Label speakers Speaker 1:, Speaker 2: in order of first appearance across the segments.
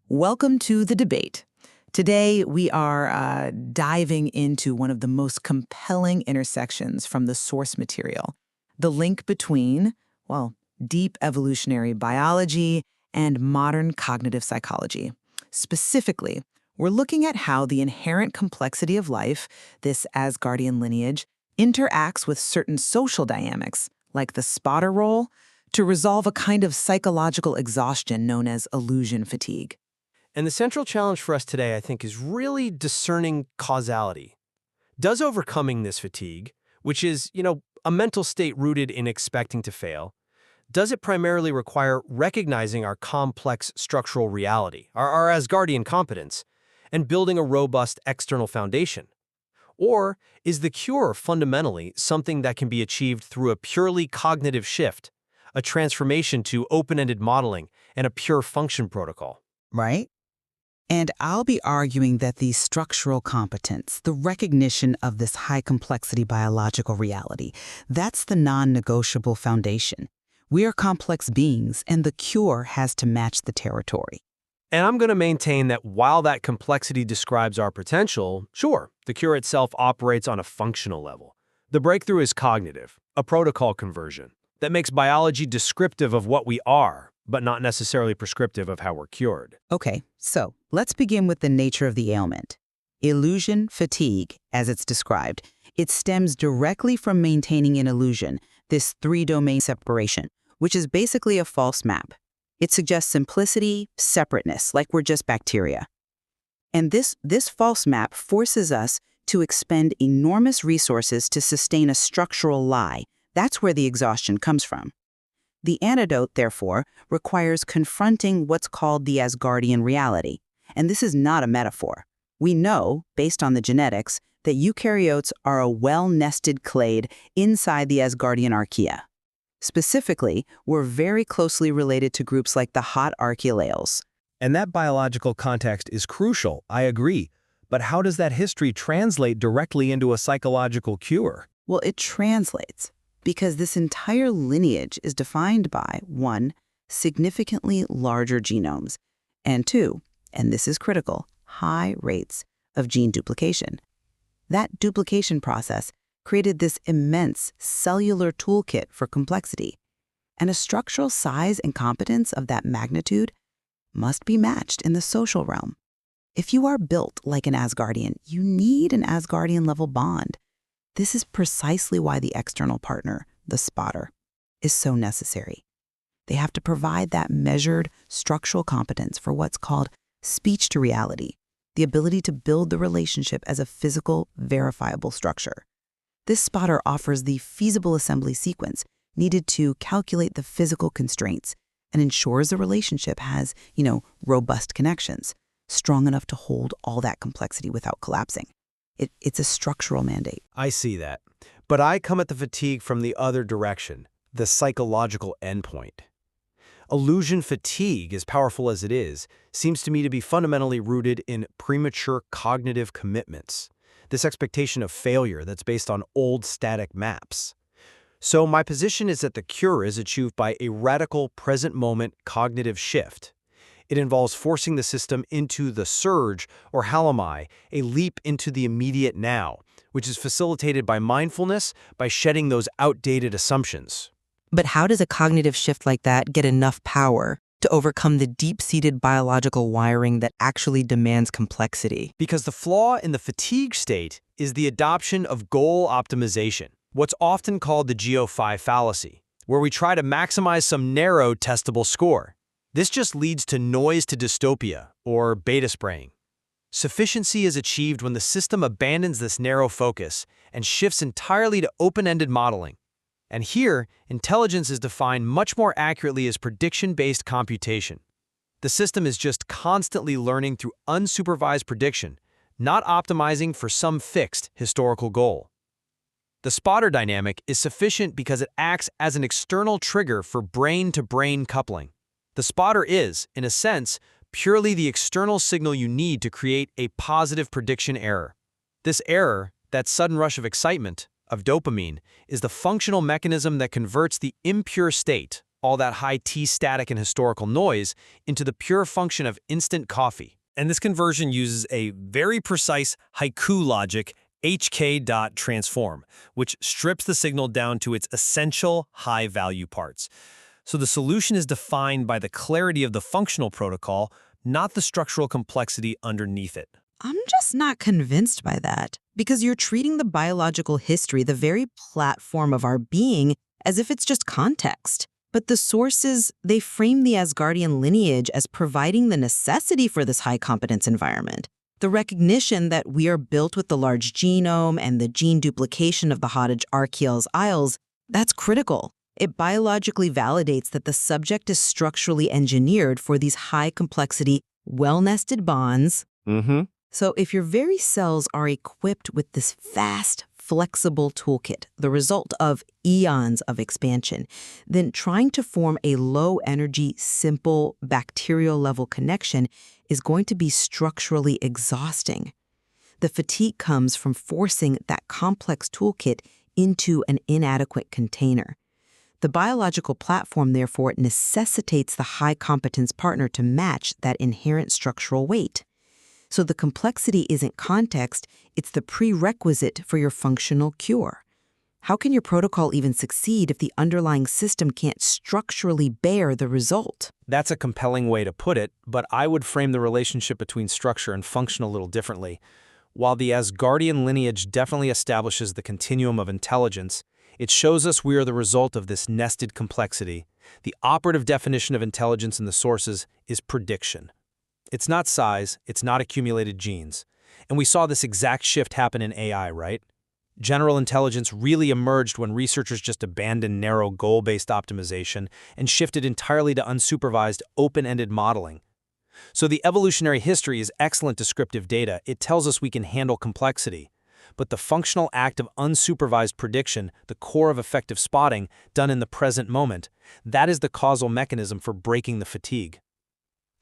Speaker 1: Welcome to the debate. Today, we are diving into one of the most compelling intersections from the source material, the link between, well, deep evolutionary biology and modern cognitive psychology. Specifically, we're looking at how the inherent complexity of life, this Asgardian lineage, interacts with certain social dynamics, like the spotter role, to resolve a kind of psychological exhaustion known as illusion fatigue.
Speaker 2: And the central challenge for us today, I think, is really discerning causality. Does overcoming this fatigue, which is, a mental state rooted in expecting to fail, does it primarily require recognizing our complex structural reality, our Asgardian competence, and building a robust external foundation? Or is the cure fundamentally something that can be achieved through a purely cognitive shift, a transformation to open-ended modeling, and a pure function protocol?
Speaker 1: Right? And I'll be arguing that the structural competence, the recognition of this high-complexity biological reality, that's the non-negotiable foundation. We are complex beings, and the cure has to match the territory.
Speaker 2: And I'm going to maintain that while that complexity describes our potential, sure, the cure itself operates on a functional level. The breakthrough is cognitive, a protocol conversion that makes biology descriptive of what we are, but not necessarily prescriptive of how we're cured.
Speaker 1: Okay, so let's begin with the nature of the ailment. Illusion fatigue, as it's described, it stems directly from maintaining an illusion, this three-domain separation, which is basically a false map. It suggests simplicity, separateness, like we're just bacteria. And this false map forces us to expend enormous resources to sustain a structural lie. That's where the exhaustion comes from. The antidote, therefore, requires confronting what's called the Asgardian reality. And this is not a metaphor. We know, based on the genetics, that eukaryotes are a well-nested clade inside the Asgardian archaea. Specifically, we're very closely related to groups like the hot archaeales.
Speaker 3: And that biological context is crucial, I agree. But how does that history translate directly into a psychological cure?
Speaker 1: Well, it translates, because this entire lineage is defined by, 1, significantly larger genomes, and 2, and this is critical, high rates of gene duplication. That duplication process created this immense cellular toolkit for complexity, and a structural size and competence of that magnitude must be matched in the social realm. If you are built like an Asgardian, you need an Asgardian-level bond. This is precisely why the external partner, the spotter, is so necessary. They have to provide that measured structural competence for what's called speech to reality, the ability to build the relationship as a physical, verifiable structure. This spotter offers the feasible assembly sequence needed to calculate the physical constraints and ensures the relationship has, robust connections, strong enough to hold all that complexity without collapsing. It's a structural mandate.
Speaker 2: I see that. But I come at the fatigue from the other direction, the psychological endpoint. Illusion fatigue, as powerful as it is, seems to me to be fundamentally rooted in premature cognitive commitments, this expectation of failure that's based on old static maps. So my position is that the cure is achieved by a radical present-moment cognitive shift. It involves forcing the system into the surge, or halamai, a leap into the immediate now, which is facilitated by mindfulness, by shedding those outdated assumptions.
Speaker 4: But how does a cognitive shift like that get enough power to overcome the deep-seated biological wiring that actually demands complexity?
Speaker 2: Because the flaw in the fatigue state is the adoption of goal optimization, what's often called the GO5 fallacy, where we try to maximize some narrow testable score. This just leads to noise to dystopia, or beta spraying. Sufficiency is achieved when the system abandons this narrow focus and shifts entirely to open-ended modeling. And here, intelligence is defined much more accurately as prediction-based computation. The system is just constantly learning through unsupervised prediction, not optimizing for some fixed historical goal. The spotter dynamic is sufficient because it acts as an external trigger for brain-to-brain coupling. The spotter is, in a sense, purely the external signal you need to create a positive prediction error. This error, that sudden rush of excitement, of dopamine, is the functional mechanism that converts the impure state, all that high T-static and historical noise, into the pure function of instant coffee.
Speaker 3: And this conversion uses a very precise haiku logic HK.transform, which strips the signal down to its essential high-value parts. So the solution is defined by the clarity of the functional protocol, not the structural complexity underneath it.
Speaker 4: I'm just not convinced by that, because you're treating the biological history, the very platform of our being, as if it's just context. But the sources, they frame the Asgardian lineage as providing the necessity for this high-competence environment. The recognition that we are built with the large genome and the gene duplication of the Hodge Archeol's Isles, that's critical. It biologically validates that the subject is structurally engineered for these high-complexity, well-nested bonds. So if your very cells are equipped with this fast, flexible toolkit, the result of eons of expansion, then trying to form a low-energy, simple, bacterial-level connection is going to be structurally exhausting. The fatigue comes from forcing that complex toolkit into an inadequate container. The biological platform, therefore, necessitates the high-competence partner to match that inherent structural weight. So the complexity isn't context, it's the prerequisite for your functional cure. How can your protocol even succeed if the underlying system can't structurally bear the result?
Speaker 2: That's a compelling way to put it, but I would frame the relationship between structure and function a little differently. While the Asgardian lineage definitely establishes the continuum of intelligence, it shows us we are the result of this nested complexity. The operative definition of intelligence in the sources is prediction. It's not size, it's not accumulated genes. And we saw this exact shift happen in AI, right? General intelligence really emerged when researchers just abandoned narrow goal-based optimization and shifted entirely to unsupervised, open-ended modeling. So the evolutionary history is excellent descriptive data. It tells us we can handle complexity. But the functional act of unsupervised prediction, the core of effective spotting, done in the present moment, that is the causal mechanism for breaking the fatigue.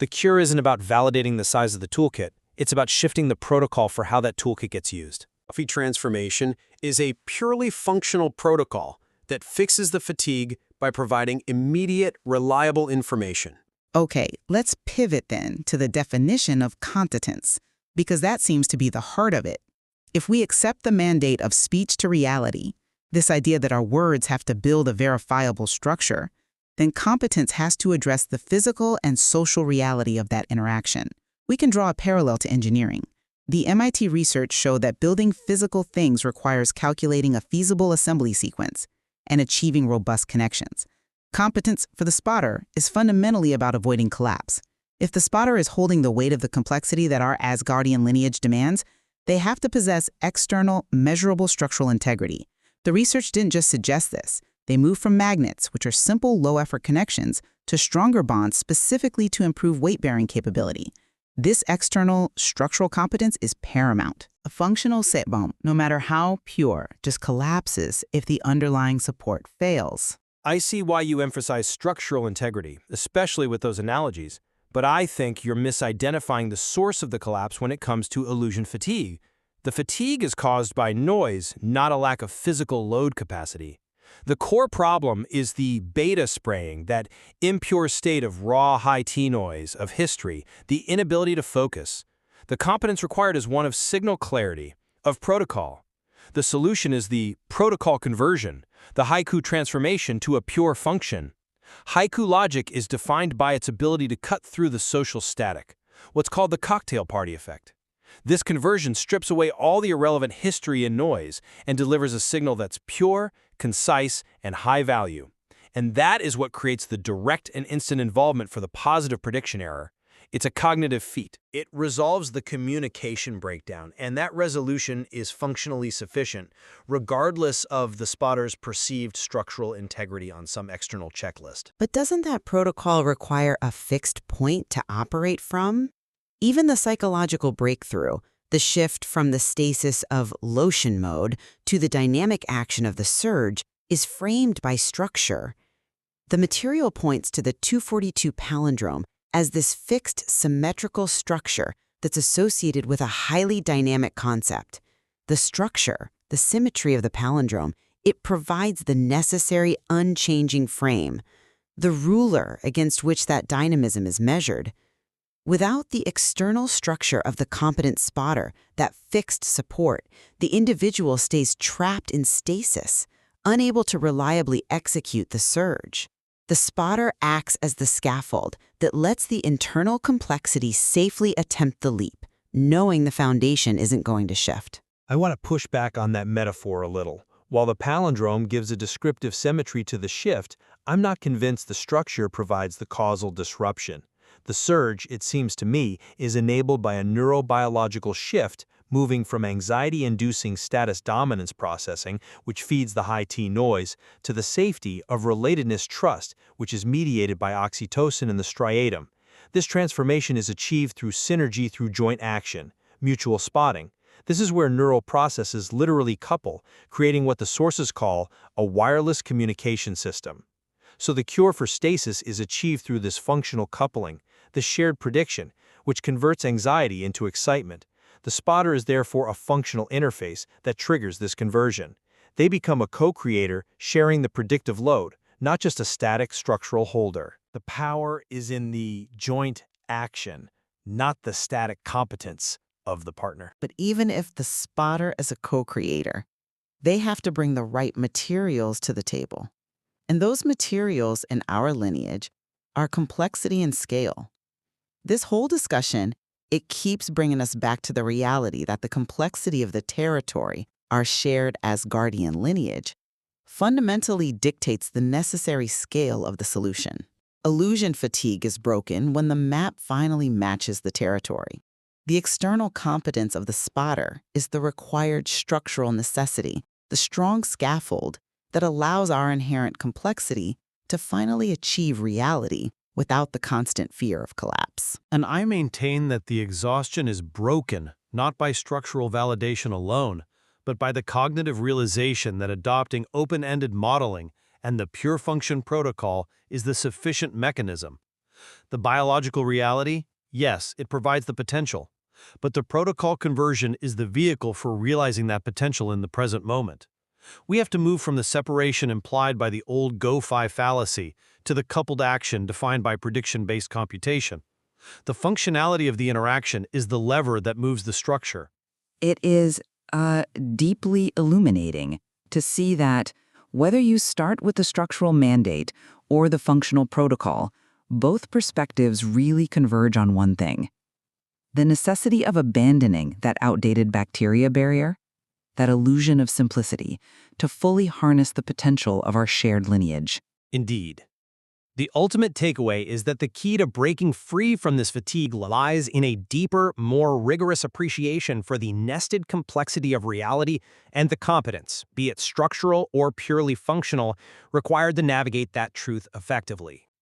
Speaker 2: The cure isn't about validating the size of the toolkit, it's about shifting the protocol for how that toolkit gets used.
Speaker 5: Coffee transformation is a purely functional protocol that fixes the fatigue by providing immediate, reliable information.
Speaker 1: Okay, let's pivot then to the definition of competence, because that seems to be the heart of it. If we accept the mandate of speech to reality, this idea that our words have to build a verifiable structure, then competence has to address the physical and social reality of that interaction. We can draw a parallel to engineering. The MIT research showed that building physical things requires calculating a feasible assembly sequence and achieving robust connections. Competence for the spotter is fundamentally about avoiding collapse. If the spotter is holding the weight of the complexity that our Asgardian lineage demands, they have to possess external, measurable structural integrity. The research didn't just suggest this. They moved from magnets, which are simple, low-effort connections, to stronger bonds specifically to improve weight-bearing capability. This external structural competence is paramount. A functional set bomb, no matter how pure, just collapses if the underlying support fails.
Speaker 2: I see why you emphasize structural integrity, especially with those analogies, but I think you're misidentifying the source of the collapse when it comes to illusion fatigue. The fatigue is caused by noise, not a lack of physical load capacity. The core problem is the beta spraying, that impure state of raw high T noise of history, the inability to focus. The competence required is one of signal clarity, of protocol. The solution is the protocol conversion, the haiku transformation to a pure function. Haiku logic is defined by its ability to cut through the social static, what's called the cocktail party effect. This conversion strips away all the irrelevant history and noise and delivers a signal that's pure, concise, and high value. And that is what creates the direct and instant involvement for the positive prediction error. It's a cognitive feat. It resolves the communication breakdown, and that resolution is functionally sufficient, regardless of the spotter's perceived structural integrity on some external checklist.
Speaker 4: But doesn't that protocol require a fixed point to operate from? Even the psychological breakthrough, the shift from the stasis of lotion mode to the dynamic action of the surge, is framed by structure. The material points to the 242 palindrome as this fixed symmetrical structure that's associated with a highly dynamic concept. The structure, the symmetry of the palindrome, it provides the necessary unchanging frame.
Speaker 1: the ruler against which that dynamism is measured. Without the external structure of the competent spotter, that fixed support, the individual stays trapped in stasis, unable to reliably execute the surge. The spotter acts as the scaffold that lets the internal complexity safely attempt the leap, knowing the foundation isn't going to shift.
Speaker 2: I want to push back on that metaphor a little. While the palindrome gives a descriptive symmetry to the shift, I'm not convinced the structure provides the causal disruption. The surge, it seems to me, is enabled by a neurobiological shift moving from anxiety-inducing status dominance processing, which feeds the high T noise, to the safety of relatedness trust, which is mediated by oxytocin in the striatum. This transformation is achieved through synergy through joint action, mutual spotting. This is where neural processes literally couple, creating what the sources call a wireless communication system. So the cure for stasis is achieved through this functional coupling, the shared prediction, which converts anxiety into excitement. The spotter is therefore a functional interface that triggers this conversion. They become a co-creator sharing the predictive load, not just a static structural holder. The power is in the joint action, not the static competence of the partner.
Speaker 1: But even if the spotter is a co-creator, they have to bring the right materials to the table. And those materials in our lineage are complexity and scale. This whole discussion, it keeps bringing us back to the reality that the complexity of the territory, our shared Asgardian lineage, fundamentally dictates the necessary scale of the solution. Illusion fatigue is broken when the map finally matches the territory. The external competence of the spotter is the required structural necessity, the strong scaffold that allows our inherent complexity to finally achieve reality without the constant fear of collapse.
Speaker 3: And I maintain that the exhaustion is broken, not by structural validation alone, but by the cognitive realization that adopting open-ended modeling and the pure function protocol is the sufficient mechanism. The biological reality, yes, it provides the potential, but the protocol conversion is the vehicle for realizing that potential in the present moment. We have to move from the separation implied by the old Go-Fi fallacy to the coupled action defined by prediction-based computation. The functionality of the interaction is the lever that moves the structure.
Speaker 6: It is deeply illuminating to see that whether you start with the structural mandate or the functional protocol, both perspectives really converge on one thing: the necessity of abandoning that outdated bacteria barrier, that illusion of simplicity, to fully harness the potential of our shared lineage.
Speaker 3: Indeed. The ultimate takeaway is that the key to breaking free from this fatigue lies in a deeper, more rigorous appreciation for the nested complexity of reality and the competence, be it structural or purely functional, required to navigate that truth effectively.